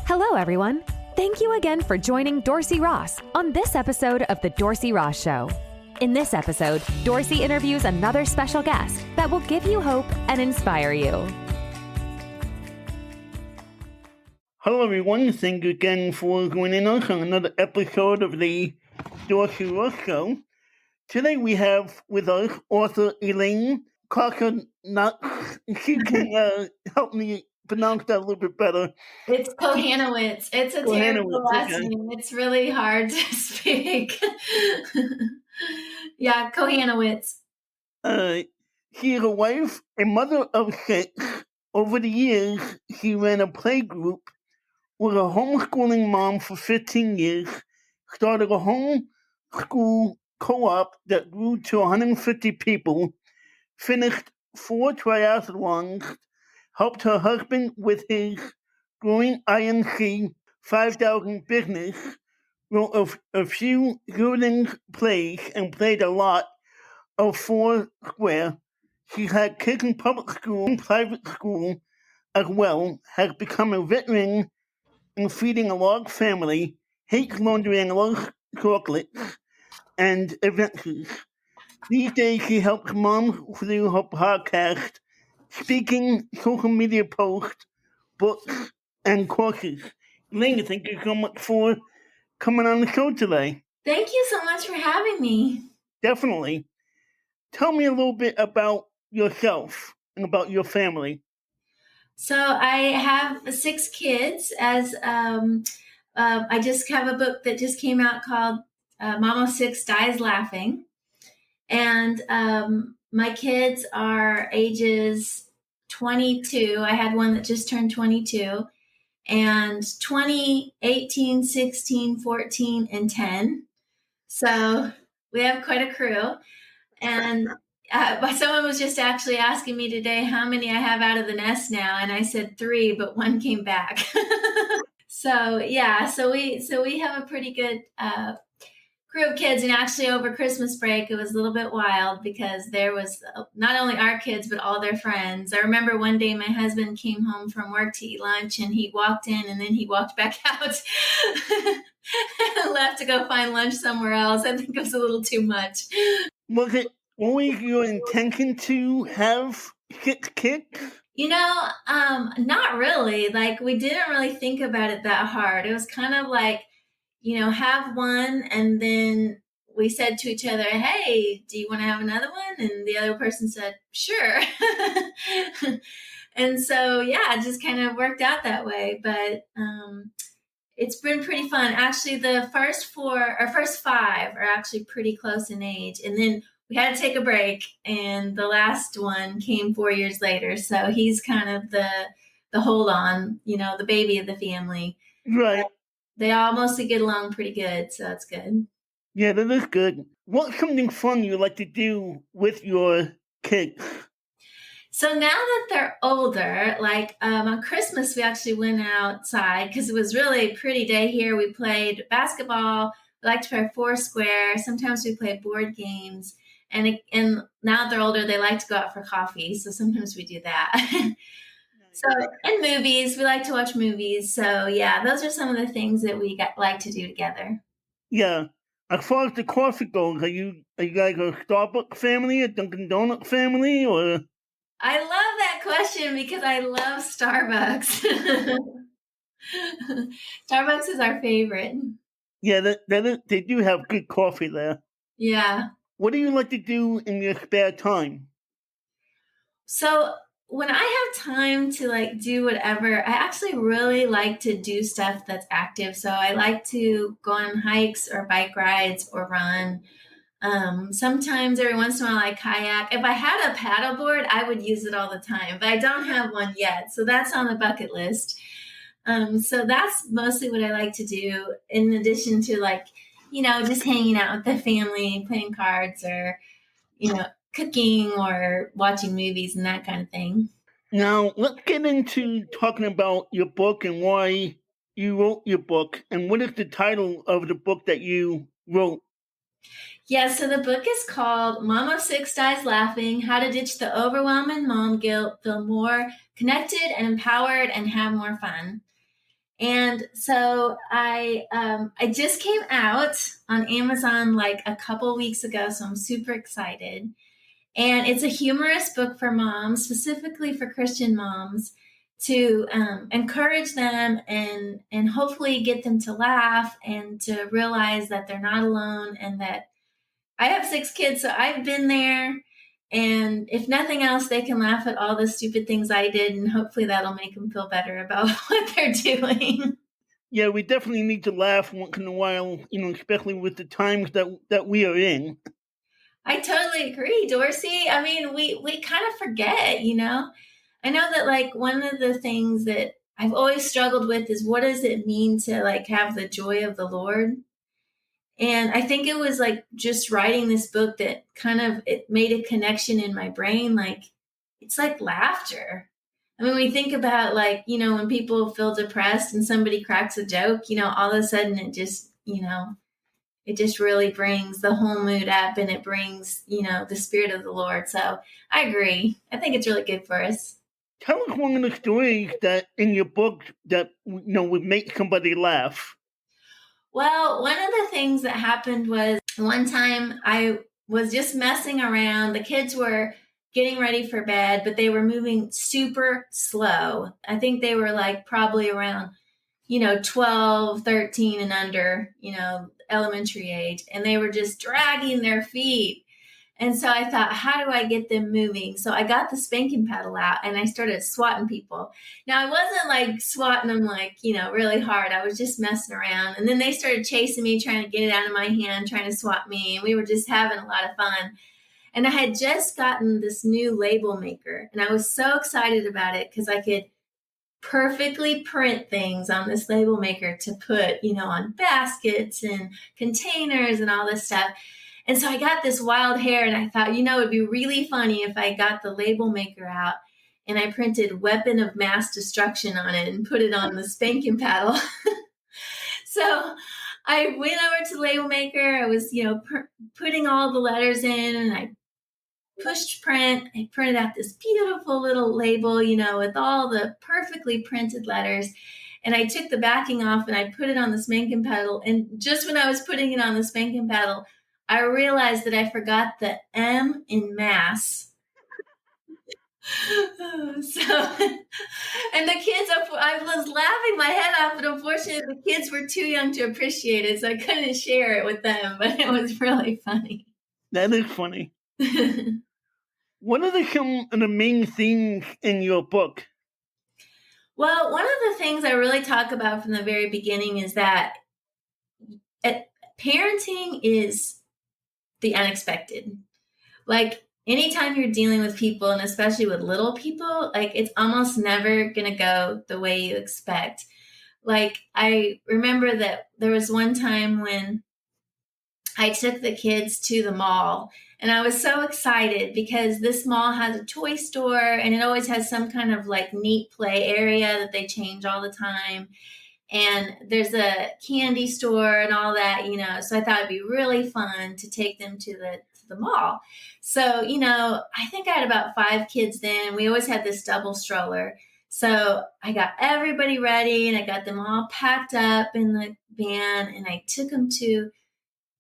Hello, everyone. Thank you again for joining Dorsey Ross on this episode of The Dorsey Ross Show. In this episode, Dorsey interviews another special guest that will give you hope and inspire you. Hello, everyone. Thank you again for joining us on another episode of the Dorsey Ross Show. Today we have with us author Elaine Kohanowitz. She can help me pronounce that a little bit better. It's Kohanowitz. It's a terrible last name. It's really hard to speak. Yeah, Kohanowitz. She is a wife and mother of 6. Over the years, she ran a play group, was a homeschooling mom for 15 years, started a homeschool co-op that grew to 150 people, finished 4 triathlons, helped her husband with his growing INC 5,000 business, wrote a few Goulding plays, and played a lot of Foursquare. She had kids in public school and private school as well, has become a veteran in feeding a large family, hates laundry and loves chocolates and adventures. These days, she helps moms through her podcast, speaking, social media posts, books, and courses. Elaine, thank you so much for coming on the show today. Thank you so much for having me. Definitely. Tell me a little bit about yourself and about your family. So I have 6 kids. I just have a book that just came out called Mom of 6 Dies Laughing. And my kids are ages 22. I had one that just turned 22. And 20, 18, 16, 14, and 10. So we have quite a crew. And someone was just actually asking me today how many I have out of the nest now. And I said 3, but 1 came back. So we have a pretty good crew of kids. And actually over Christmas break, it was a little bit wild because there was not only our kids, but all their friends. I remember one day my husband came home from work to eat lunch and he walked in and then he walked back out and left to go find lunch somewhere else. I think it was a little too much. Was it always your intention to have 6 kids? Not really. Like, we didn't really think about it that hard. It was kind of like, have one, and then we said to each other, hey, do you want to have another one? And the other person said, sure. And so, it just kind of worked out that way. But it's been pretty fun. Actually, the first 5 are actually pretty close in age. And then we had to take a break, and the last one came 4 years later. So he's kind of the hold on, the baby of the family. Right. They all mostly get along pretty good, so that's good. Yeah, that is good. What's something fun you like to do with your kids? So now that they're older, like on Christmas, we actually went outside because it was really a pretty day here. We played basketball. We like to play Foursquare. Sometimes we play board games. And now that they're older, they like to go out for coffee. So sometimes we do that. So, and movies, we like to watch movies. So those are some of the things that we like to do together. Yeah. As far as the coffee goes, are you guys a Starbucks family, a Dunkin' Donuts family, or? I love that question because I love Starbucks. Starbucks is our favorite. Yeah, they do have good coffee there. Yeah. What do you like to do in your spare time? So when I have time to do whatever, I actually really like to do stuff that's active. So I like to go on hikes or bike rides or run. Sometimes every once in a while I kayak. If I had a paddleboard, I would use it all the time, but I don't have one yet. So that's on the bucket list. So that's mostly what I like to do in addition to just hanging out with the family, playing cards or, cooking or watching movies and that kind of thing. Now, let's get into talking about your book and why you wrote your book. And what is the title of the book that you wrote? Yeah, so the book is called Mom of 6 Dies Laughing, How to Ditch the Overwhelming Mom Guilt, Feel More Connected and Empowered, and Have More Fun. And so I just came out on Amazon like a couple weeks ago, so I'm super excited. And it's a humorous book for moms, specifically for Christian moms, to encourage them and hopefully get them to laugh and to realize that they're not alone, and that I have 6 kids, so I've been there. And if nothing else, they can laugh at all the stupid things I did, and hopefully that'll make them feel better about what they're doing. Yeah, we definitely need to laugh once in a while, especially with the times that we are in. I totally agree, Dorsey. I mean, we kind of forget, I know that like one of the things that I've always struggled with is, what does it mean to like have the joy of the Lord? And I think it was like just writing this book that kind of it made a connection in my brain. Like, it's like laughter. I mean, we think about like, when people feel depressed and somebody cracks a joke, all of a sudden it just really brings the whole mood up, and it brings, the spirit of the Lord. So I agree. I think it's really good for us. Tell us one of the stories that in your book that would make somebody laugh. Well, one of the things that happened was one time I was just messing around. The kids were getting ready for bed, but they were moving super slow. I think they were like probably around, 12, 13 and under, elementary age. And they were just dragging their feet. And so I thought, how do I get them moving? So I got the spanking paddle out and I started swatting people. Now, I wasn't like swatting them like, really hard. I was just messing around. And then they started chasing me, trying to get it out of my hand, trying to swat me. And we were just having a lot of fun. And I had just gotten this new label maker. And I was so excited about it because I could perfectly print things on this label maker to put, on baskets and containers and all this stuff. And so I got this wild hair, and I thought, it'd be really funny if I got the label maker out and I printed weapon of mass destruction on it and put it on the spanking paddle. So I went over to the label maker. I was, putting all the letters in, and I pushed print. I printed out this beautiful little label, with all the perfectly printed letters. And I took the backing off and I put it on the spanking paddle. And just when I was putting it on the spanking paddle, I realized that I forgot the M in mass. So, and the kids, I was laughing my head off, but unfortunately the kids were too young to appreciate it, so I couldn't share it with them, but it was really funny. That is funny. What are some of the main themes in your book? Well, one of the things I really talk about from the very beginning is that parenting is the unexpected. Like, anytime you're dealing with people, and especially with little people, like, it's almost never going to go the way you expect. Like, I remember that there was one time when I took the kids to the mall, and I was so excited because this mall has a toy store, and it always has some kind of like neat play area that they change all the time. And there's a candy store and all that, so I thought it'd be really fun to take them to the mall. So, I think I had about 5 kids then. We always had this double stroller. So I got everybody ready and I got them all packed up in the van, and I took them to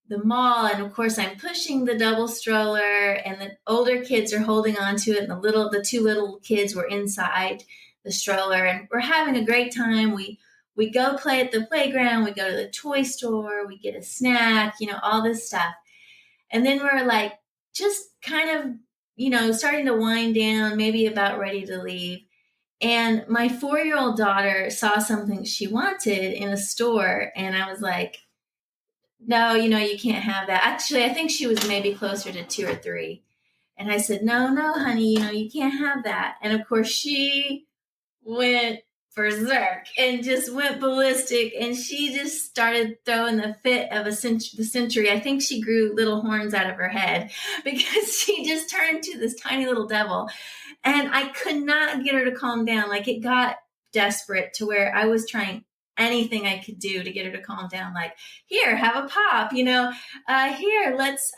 the mall. And of course I'm pushing the double stroller, and the older kids are holding on to it, and the 2 little kids were inside the stroller, and we're having a great time. We go play at the playground, we go to the toy store, we get a snack, all this stuff. And then we're like just kind of, starting to wind down, maybe about ready to leave. And my 4-year-old daughter saw something she wanted in a store, and I was like, no, you can't have that. Actually, I think she was maybe closer to 2 or 3. And I said, no, honey, you can't have that. And of course she went berserk and just went ballistic, and she just started throwing the fit of the century. I think she grew little horns out of her head because she just turned to this tiny little devil, and I could not get her to calm down. Like, it got desperate to where I was trying anything I could do to get her to calm down. Like, here, have a pop, here, let's,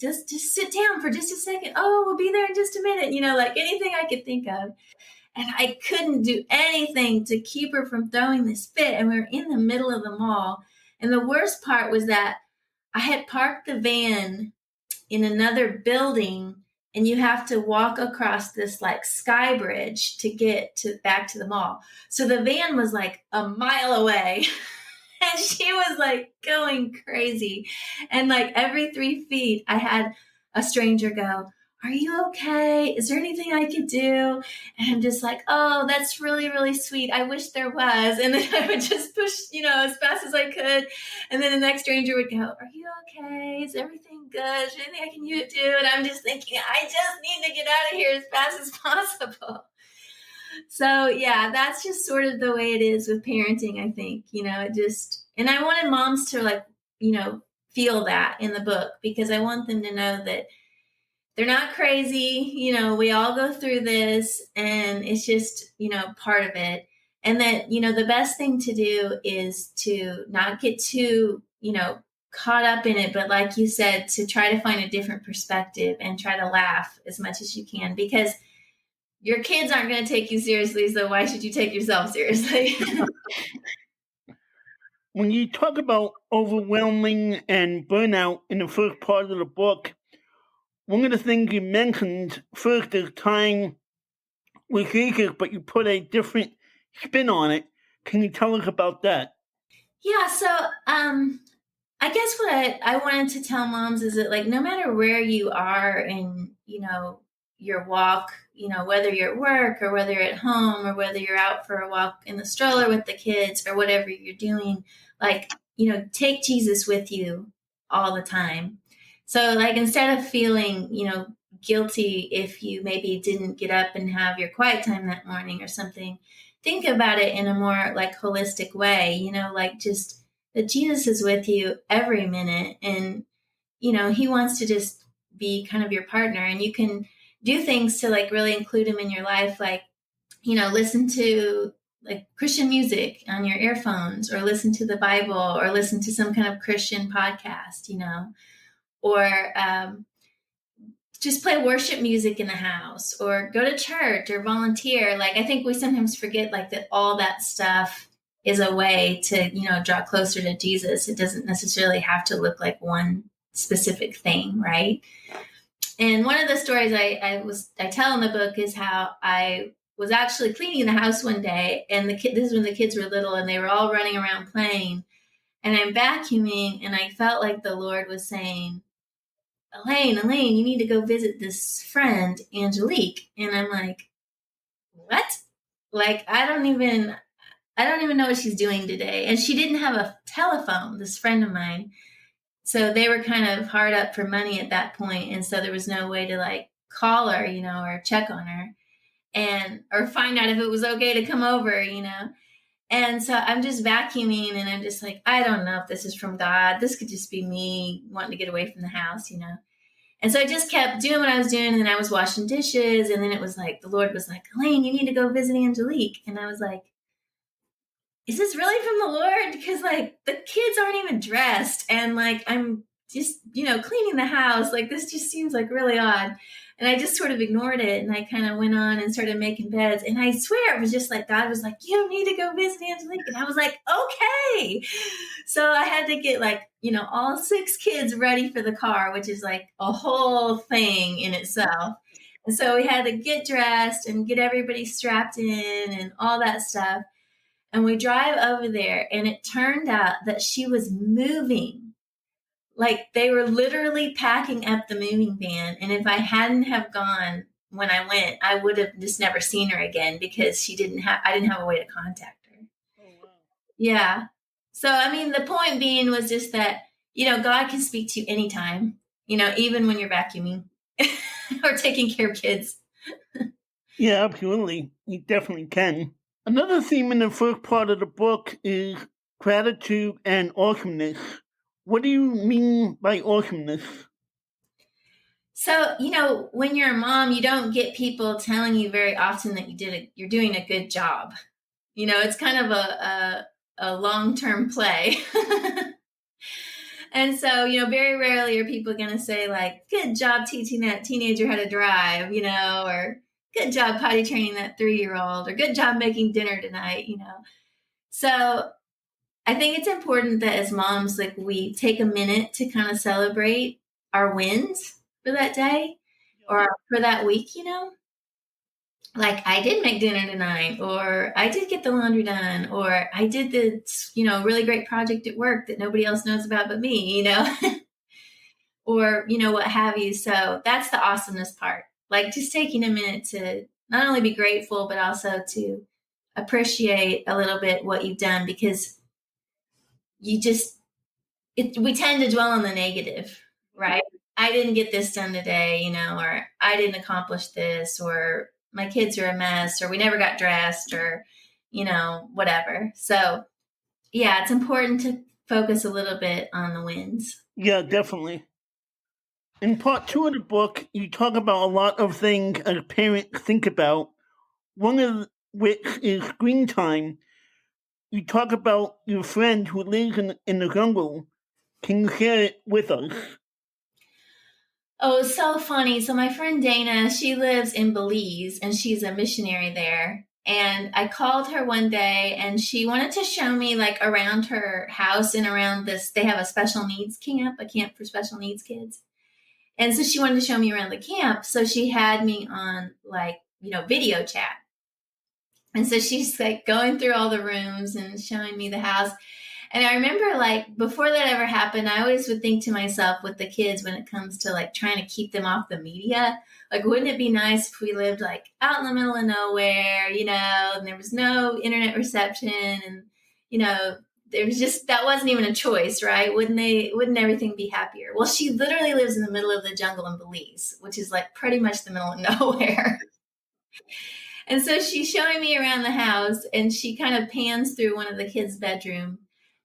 just sit down for just a second. Oh, we'll be there in just a minute, like anything I could think of. And I couldn't do anything to keep her from throwing this fit. And we were in the middle of the mall. And the worst part was that I had parked the van in another building, and you have to walk across this like sky bridge to get back to the mall. So the van was like a mile away. And she was like going crazy. And like every 3 feet, I had a stranger go, "Are you okay? Is there anything I could do?" And I'm just like, "Oh, that's really, really sweet. I wish there was." And then I would just push, as fast as I could. And then the next stranger would go, "Are you okay? Is everything good? Is there anything I can do?" And I'm just thinking, I just need to get out of here as fast as possible. So yeah, that's just sort of the way it is with parenting, I think, and I wanted moms to feel that in the book, because I want them to know that they're not crazy. We all go through this, and it's just, part of it. And that, the best thing to do is to not get too, caught up in it. But like you said, to try to find a different perspective and try to laugh as much as you can, because your kids aren't going to take you seriously. So why should you take yourself seriously? When you talk about overwhelming and burnout in the first part of the book, one of the things you mentioned first is time with Jesus, but you put a different spin on it. Can you tell us about that? Yeah, so I guess what I wanted to tell moms is that, like, no matter where you are in, your walk, whether you're at work or whether you're at home or whether you're out for a walk in the stroller with the kids or whatever you're doing, like, take Jesus with you all the time. So, like, instead of feeling, guilty if you maybe didn't get up and have your quiet time that morning or something, think about it in a more like holistic way, like just that Jesus is with you every minute, and, he wants to just be kind of your partner, and you can do things to like really include him in your life. Like, listen to like Christian music on your earphones, or listen to the Bible, or listen to some kind of Christian podcast, or just play worship music in the house, or go to church, or volunteer. Like, I think we sometimes forget like that all that stuff is a way to, draw closer to Jesus. It doesn't necessarily have to look like one specific thing, right? And one of the stories I tell in the book is how I was actually cleaning the house one day, and this is when the kids were little and they were all running around playing, and I'm vacuuming, and I felt like the Lord was saying, Elaine, you need to go visit this friend, Angelique. And I'm like, what? Like, I don't even know what she's doing today. And she didn't have a telephone, this friend of mine. So they were kind of hard up for money at that point. And so there was no way to like call her, or check on her or find out if it was okay to come over, And so I'm just vacuuming, and I'm just like, I don't know if this is from God. This could just be me wanting to get away from the house, And so I just kept doing what I was doing, and then I was washing dishes, and then it was like, the Lord was like, Elaine, you need to go visit Angelique. And I was like, is this really from the Lord? Because like the kids aren't even dressed, and like I'm just, cleaning the house. Like, this just seems like really odd. And I just sort of ignored it, and I kind of went on and started making beds. And I swear it was just like God was like, you need to go visit Angelique. And I was like, okay. So I had to get like, all 6 kids ready for the car, which is like a whole thing in itself. And so we had to get dressed and get everybody strapped in and all that stuff. And we drive over there, and it turned out that she was moving. Like, they were literally packing up the moving van. And if I hadn't have gone when I went, I would have just never seen her again, because I didn't have a way to contact her. Oh, wow. Yeah. So, I mean, the point being was just that, God can speak to you anytime, even when you're vacuuming or taking care of kids. Yeah, absolutely. You definitely can. Another theme in the first part of the book is gratitude and awesomeness. What do you mean by awesomeness? So, when you're a mom, you don't get people telling you very often that you're doing a good job. It's kind of a long-term play. And so, very rarely are people going to say like, good job teaching that teenager how to drive, or good job potty training that 3-year-old, or good job making dinner tonight, So I think it's important that as moms, like, we take a minute to kind of celebrate our wins for that day or for that week, Like, I did make dinner tonight, or I did get the laundry done, or I did this, really great project at work that nobody else knows about but me, or, what have you. So that's the awesomeness part. Like, just taking a minute to not only be grateful, but also to appreciate a little bit what you've done, because we tend to dwell on the negative, right? I didn't get this done today, or I didn't accomplish this, or my kids are a mess, or we never got dressed, or, whatever. So yeah, it's important to focus a little bit on the wins. Yeah, definitely. In part 2 of the book, you talk about a lot of things a parent think about, one of which is screen time. You talk about your friend who lives in the jungle. Can you share it with us? Oh, it's so funny. So my friend Dana, she lives in Belize, and she's a missionary there. And I called her one day, and she wanted to show me, like, around her house and around this. They have a special needs camp, a camp for special needs kids. And so she wanted to show me around the camp. So she had me on, like, video chat. And so she's, like, going through all the rooms and showing me the house. And I remember, like, before that ever happened, I always would think to myself with the kids, when it comes to, like, trying to keep them off the media, like, wouldn't it be nice if we lived, like, out in the middle of nowhere, and there was no internet reception, and, there was just, that wasn't even a choice, right? Wouldn't everything be happier? Well, she literally lives in the middle of the jungle in Belize, which is, like, pretty much the middle of nowhere. And so she's showing me around the house, and she kind of pans through one of the kids' bedroom,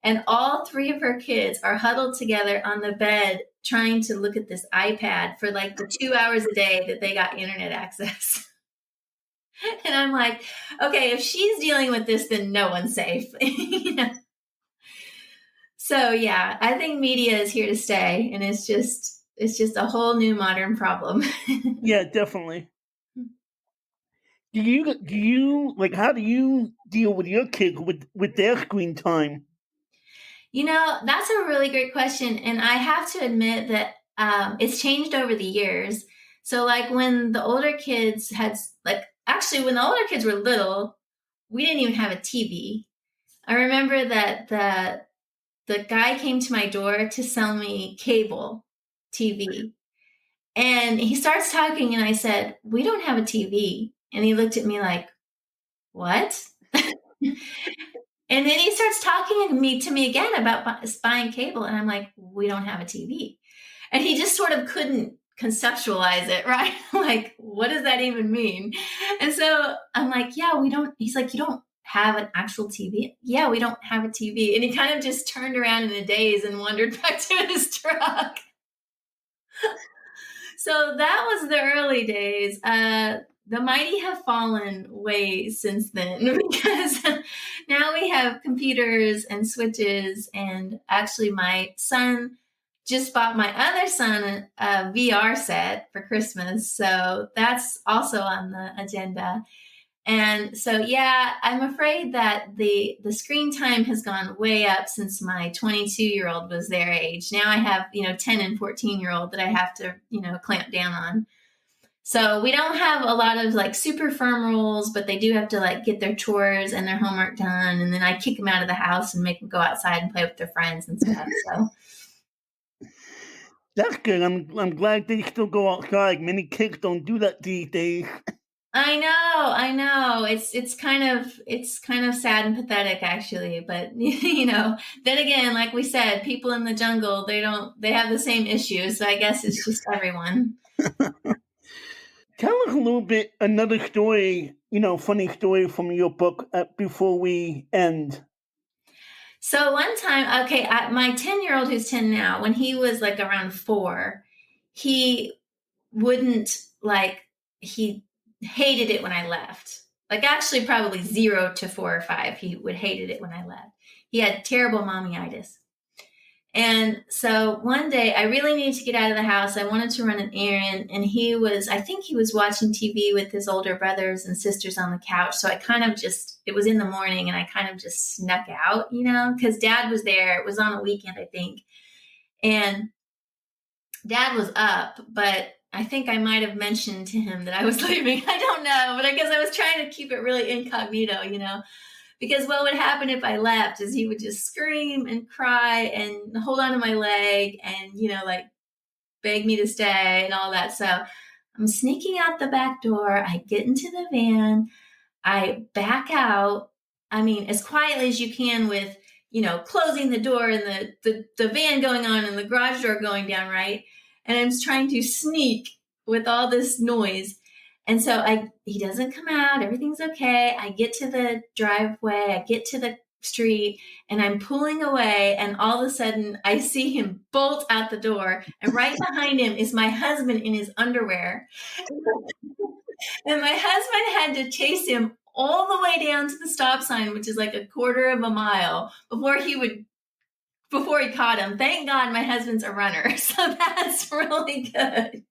and all 3 of her kids are huddled together on the bed trying to look at this iPad for, like, the 2 hours a day that they got internet access. And I'm like, okay, if she's dealing with this, then no one's safe. So yeah, I think media is here to stay, and it's just a whole new modern problem. Yeah, definitely. Do you like, how do you deal with your kids with their screen time? That's a really great question. And I have to admit that it's changed over the years. So, like, when the older kids when the older kids were little, we didn't even have a TV. I remember that the guy came to my door to sell me cable TV. And he starts talking, and I said, "We don't have a TV." And he looked at me like, "What?" And then he starts talking to me again about buying cable. And I'm like, "We don't have a TV." And he just sort of couldn't conceptualize it, right? Like, what does that even mean? And so I'm like, "Yeah, we don't." He's like, "You don't have an actual TV?" "Yeah, we don't have a TV." And he kind of just turned around in a daze and wandered back to his truck. So that was the early days. The mighty have fallen way since then, because now we have computers and switches. And actually, my son just bought my other son a VR set for Christmas. So that's also on the agenda. And so, yeah, I'm afraid that the screen time has gone way up since my 22-year-old was their age. Now I have, 10 and 14-year-old that I have to, clamp down on. So we don't have a lot of, like, super firm rules, but they do have to, like, get their chores and their homework done. And then I kick them out of the house and make them go outside and play with their friends and stuff. So that's good. I'm glad they still go outside. Many kids don't do that these days. I know. It's kind of sad and pathetic, actually. But then again, like we said, people in the jungle, they have the same issues. So I guess it's just everyone. Tell us a little bit, another story, funny story from your book before we end. So one time, okay, my 10-year-old who's 10 now, when he was, like, around 4, he wouldn't, like, he hated it when I left. Like, actually, probably 0 to 4 or 5, he would hated it when I left. He had terrible mommyitis. And so one day I really needed to get out of the house. I wanted to run an errand, and I think he was watching TV with his older brothers and sisters on the couch. So it was in the morning, and I kind of just snuck out, because Dad was there. It was on a weekend, I think. And Dad was up, but I think I might have mentioned to him that I was leaving. I don't know, but I guess I was trying to keep it really incognito, because what would happen if I left is he would just scream and cry and hold on to my leg and, beg me to stay and all that. So I'm sneaking out the back door. I get into the van. I back out. I mean, as quietly as you can with, closing the door and the van going on and the garage door going down, right? And I'm trying to sneak with all this noise. And so he doesn't come out. Everything's okay. I get to the driveway. I get to the street, and I'm pulling away. And all of a sudden, I see him bolt out the door. And right behind him is my husband in his underwear. And my husband had to chase him all the way down to the stop sign, which is like a quarter of a mile, before he caught him. Thank God my husband's a runner. So that's really good.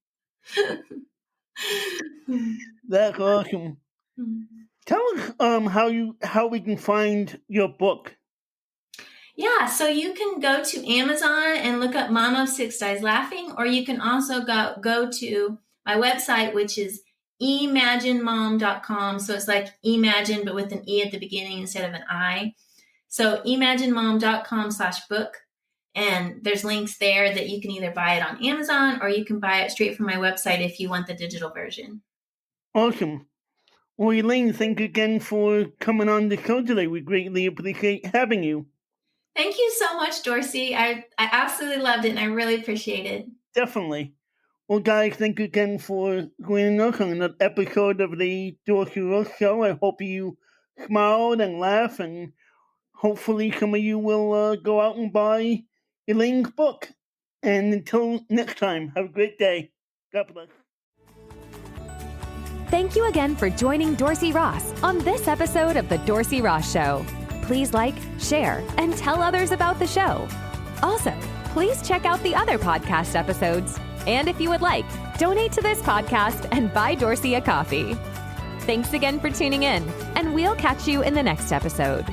That's awesome. Tell us how we can find your book. Yeah, so you can go to Amazon and look up Mama of Six Dies Laughing, or you can also go to my website, which is imaginemom.com. So it's like imagine, but with an E at the beginning instead of an I. So imaginemom.com/book. And there's links there that you can either buy it on Amazon or you can buy it straight from my website if you want the digital version. Awesome. Well, Elaine, thank you again for coming on the show today. We greatly appreciate having you. Thank you so much, Dorsey. I absolutely loved it, and I really appreciate it. Definitely. Well, guys, thank you again for joining us on another episode of the Dorsey Ross Show. I hope you smiled and laughed, and hopefully some of you will go out and buy Elaine's book. And until next time, have a great day. God bless. Thank you again for joining Dorsey Ross on this episode of The Dorsey Ross Show. Please like, share, and tell others about the show. Also, please check out the other podcast episodes. And if you would like, donate to this podcast and buy Dorsey a coffee. Thanks again for tuning in, and we'll catch you in the next episode.